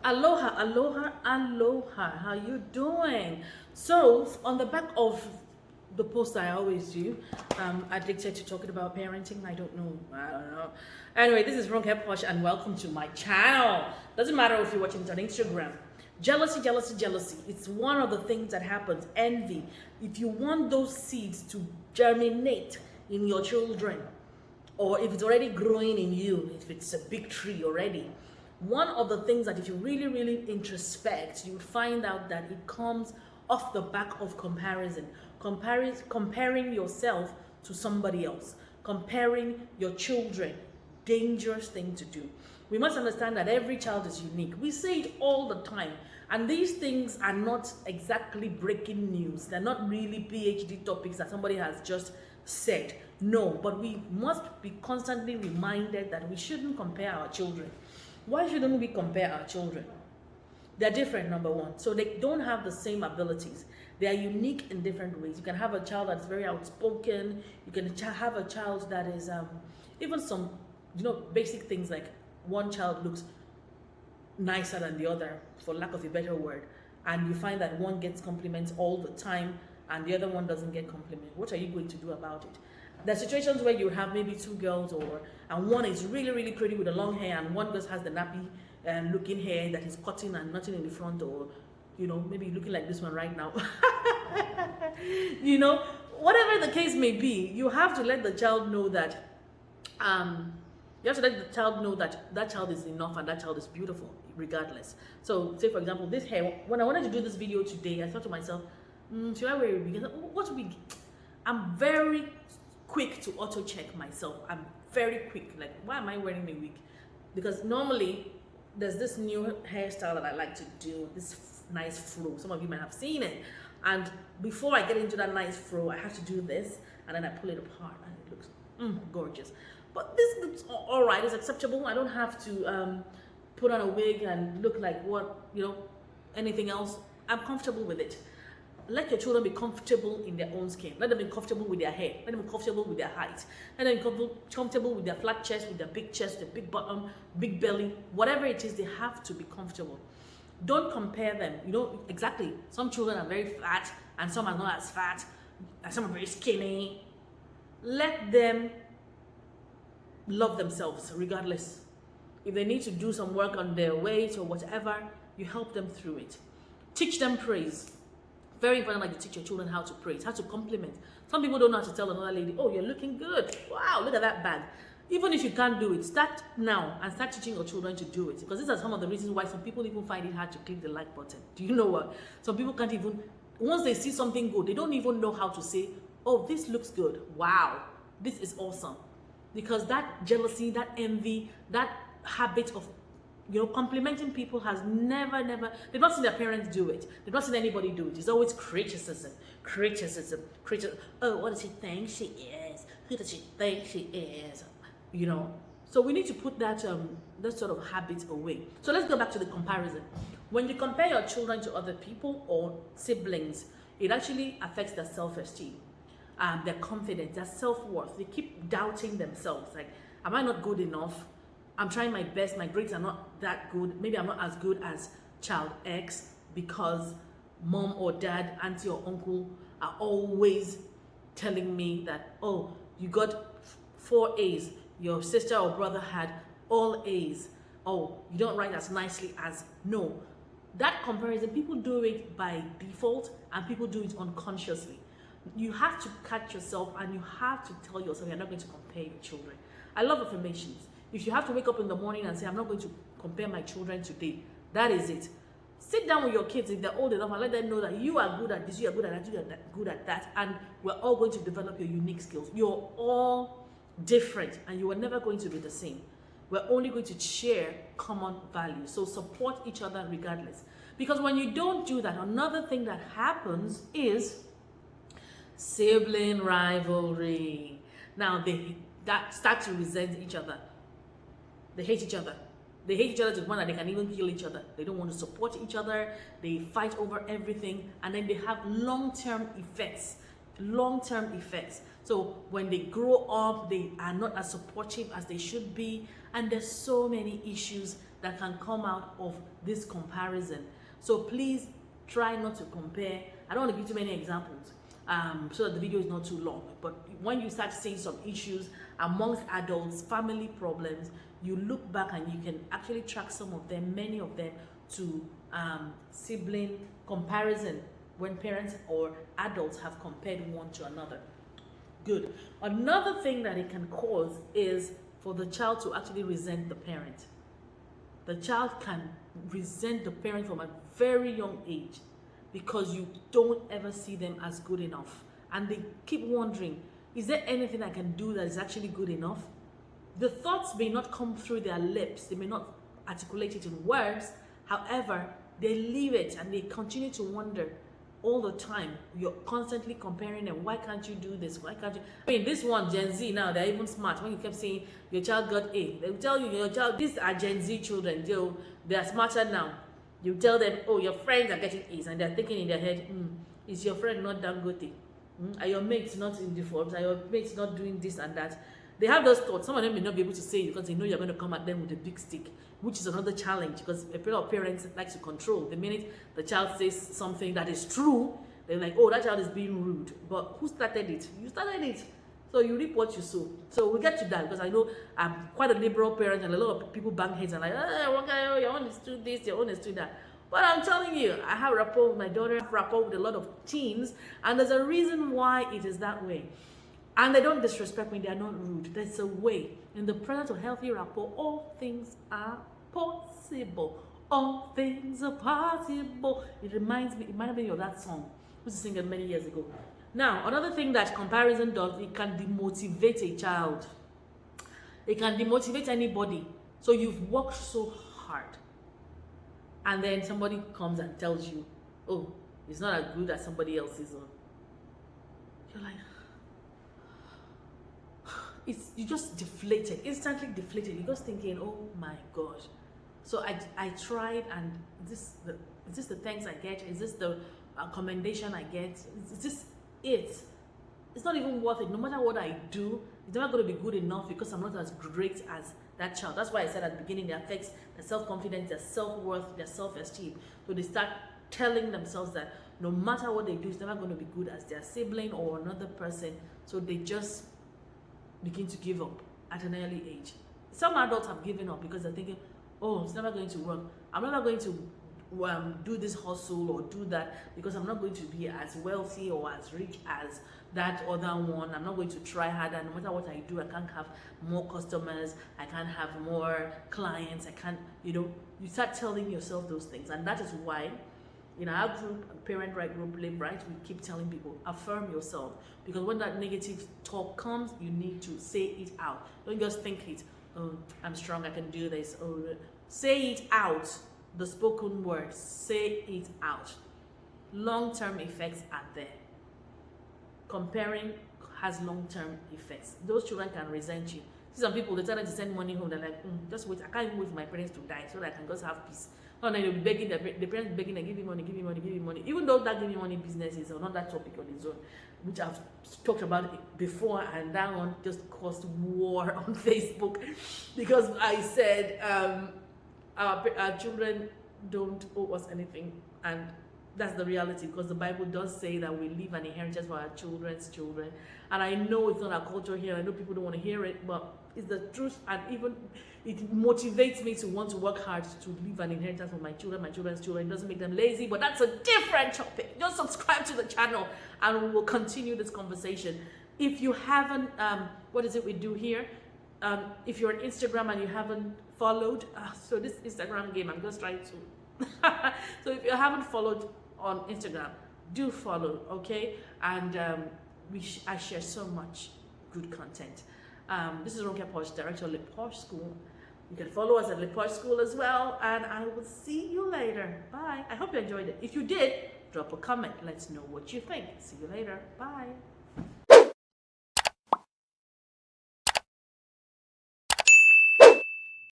Aloha, aloha, aloha. How you doing? So, on the back of the post I always do, addicted to talking about parenting. I don't know. Anyway, this is Ronke Posh, and welcome to my channel. Doesn't matter if you're watching it on Instagram. Jealousy, jealousy, jealousy. It's one of the things that happens. Envy. If you want those seeds to germinate in your children, or if it's already growing in you, if it's a big tree already, one of the things that if you really introspect, you find out that it comes off the back of comparison. Comparing yourself to somebody else, comparing your children. Dangerous thing to do. We must understand that every child is unique. We say it all the time, and these things are not exactly breaking news. They're not really PhD topics that somebody has just said. No, but we must be constantly reminded that we shouldn't compare our children. Why shouldn't we compare our children? They're different, number one. So they don't have the same abilities. They are unique in different ways. You can have a child that's very outspoken. You can have a child that is, even some, basic things like one child looks nicer than the other, for lack of a better word. And you find that one gets compliments all the time and the other one doesn't get compliments. What are you going to do about it? There are situations where you have maybe two girls, and one is really pretty with a long hair, and one just has the nappy looking hair that is cutting and nothing in the front, or maybe looking like this one right now. Whatever the case may be, you have to let the child know that that child is enough and that child is beautiful regardless. So say for example, this hair, when I wanted to do this video today, I thought to myself, should I wear a wig? What wig? I'm very quick to auto check myself. I'm very quick. Like, why am I wearing a wig? Because normally there's this new hairstyle that I like to do, this nice fro. Some of you might have seen it. And before I get into that nice fro, I have to do this, and then I pull it apart, and it looks gorgeous. But this looks all right. It's acceptable. I don't have to put on a wig and look like anything else. I'm comfortable with it. Let your children be comfortable in their own skin. Let them be comfortable with their hair. Let them be comfortable with their height. Let them be comfortable with their flat chest, with their big chest, their big bottom, big belly. Whatever it is, they have to be comfortable. Don't compare them. Exactly. Some children are very fat, and some are not as fat, and some are very skinny. Let them love themselves regardless. If they need to do some work on their weight or whatever, you help them through it. Teach them praise. Very important, like you teach your children how to praise, how to compliment. Some people don't know how to tell another lady, oh, you're looking good. Wow, look at that bag. Even if you can't do it, start now and start teaching your children to do it. Because these are some of the reasons why some people even find it hard to click the like button. Do you know what? Some people can't even, once they see something good, they don't even know how to say, oh, this looks good. Wow, this is awesome. Because that jealousy, that envy, that habit of complimenting people has never, they've not seen their parents do it. They've not seen anybody do it. It's always criticism. Oh, what does she think she is? Who does she think she is? So we need to put that sort of habit away. So let's go back to the comparison. When you compare your children to other people or siblings, it actually affects their self-esteem, their confidence, their self-worth. They keep doubting themselves. Like, am I not good enough? I'm trying my best, my grades are not that good. Maybe I'm not as good as child X because mom or dad, auntie or uncle are always telling me that, oh, you got 4 A's. Your sister or brother had all A's. Oh, you don't write as nicely as, no. That comparison, people do it by default and people do it unconsciously. You have to catch yourself and you have to tell yourself you're not going to compare your children. I love affirmations. If you have to wake up in the morning and say, I'm not going to compare my children today, that is it. Sit down with your kids if they're old enough and let them know that you are good at this, you are good at that, you are good at that, and we're all going to develop your unique skills. You're all different and you are never going to be the same. We're only going to share common values. So support each other regardless. Because when you don't do that, another thing that happens is sibling rivalry. Now they start to resent each other. They hate each other. They hate each other to the point that they can even kill each other. They don't want to support each other. They fight over everything. And then they have long-term effects. Long-term effects. So when they grow up, they are not as supportive as they should be. And there's so many issues that can come out of this comparison. So please try not to compare. I don't want to give too many examples so that the video is not too long. But when you start seeing some issues amongst adults, family problems, you look back and you can actually track some of them, many of them, to sibling comparison when parents or adults have compared one to another. Good. Another thing that it can cause is for the child to actually resent the parent. The child can resent the parent from a very young age because you don't ever see them as good enough. And they keep wondering, is there anything I can do that is actually good enough? The thoughts may not come through their lips. They may not articulate it in words. However, they leave it and they continue to wonder all the time. You're constantly comparing them. Why can't you do this? Why can't you? I mean, this one, Gen Z now, they're even smart. When you kept saying your child got A, they will tell you your child, these are Gen Z children, they are smarter now. You tell them, oh, your friends are getting A's, and they're thinking in their head, is your friend not Dangote? Are your mates not in the Forbes? Are your mates not doing this and that? They have those thoughts. Some of them may not be able to say it because they know you're going to come at them with a big stick, which is another challenge because a lot of parents like to control. The minute the child says something that is true, they're like, oh, that child is being rude. But who started it? You started it. So you reap what you sow. So we'll get to that because I know I'm quite a liberal parent and a lot of people bang heads and like, oh, your own is do this, your own is do that. But I'm telling you, I have rapport with my daughter, I have rapport with a lot of teens, and there's a reason why it is that way. And they don't disrespect me, they are not rude. There's a way. In the presence of healthy rapport, all things are possible. All things are possible. It reminded me of that song, which was singing many years ago. Now, another thing that comparison does, it can demotivate a child. It can demotivate anybody. So you've worked so hard, and then somebody comes and tells you, oh, it's not as good as somebody else's own. You're like, you just deflated, instantly deflated. You're just thinking, oh my gosh. So I tried, and is this the thanks I get? Is this the commendation I get? Is this it? It's not even worth it. No matter what I do, it's never going to be good enough because I'm not as great as that child. That's why I said at the beginning, it affects their self-confidence, their self-worth, their self-esteem. So they start telling themselves that no matter what they do, it's never going to be good as their sibling or another person. So they just begin to give up at an early age. Some adults have given up because they're thinking, oh, it's never going to work. I'm never going to do this hustle or do that because I'm not going to be as wealthy or as rich as that other one. I'm not going to try harder. No matter what I do, I can't have more customers. I can't have more clients. I can't, you start telling yourself those things. And that is why in our group, Parent Right Group, Live Right, we keep telling people, affirm yourself. Because when that negative talk comes, you need to say it out. Don't just think it, oh, I'm strong, I can do this. Oh, say it out. The spoken word, say it out. Long-term effects are there. Comparing has long-term effects. Those children can resent you. See some people, they tell them to send money home, they're like, just wait, I can't even wait for my parents to die so that I can just have peace. No, they'll be begging, the parents begging, give me money, give me money, give me money. Even though that give me money business is another topic on its own, which I've talked about it before, and that one just caused war on Facebook because I said our children don't owe us anything, and that's the reality because the Bible does say that we leave an inheritance for our children's children. And I know it's not our culture here, I know people don't want to hear it, but it's the truth, and even it motivates me to want to work hard to leave an inheritance for my children's children. It doesn't make them lazy, but that's a different topic. Just subscribe to the channel and we will continue this conversation. If you haven't, what is it we do here? If you're on Instagram and you haven't followed, so this Instagram game, I'm just trying to, so if you haven't followed on Instagram, do follow, okay? And I share so much good content. This is Ronke Posh, Director of Le Posh School. You can follow us at Le Posh School as well, and I will see you later. Bye. I hope you enjoyed it. If you did, drop a comment. Let's know what you think. See you later. Bye.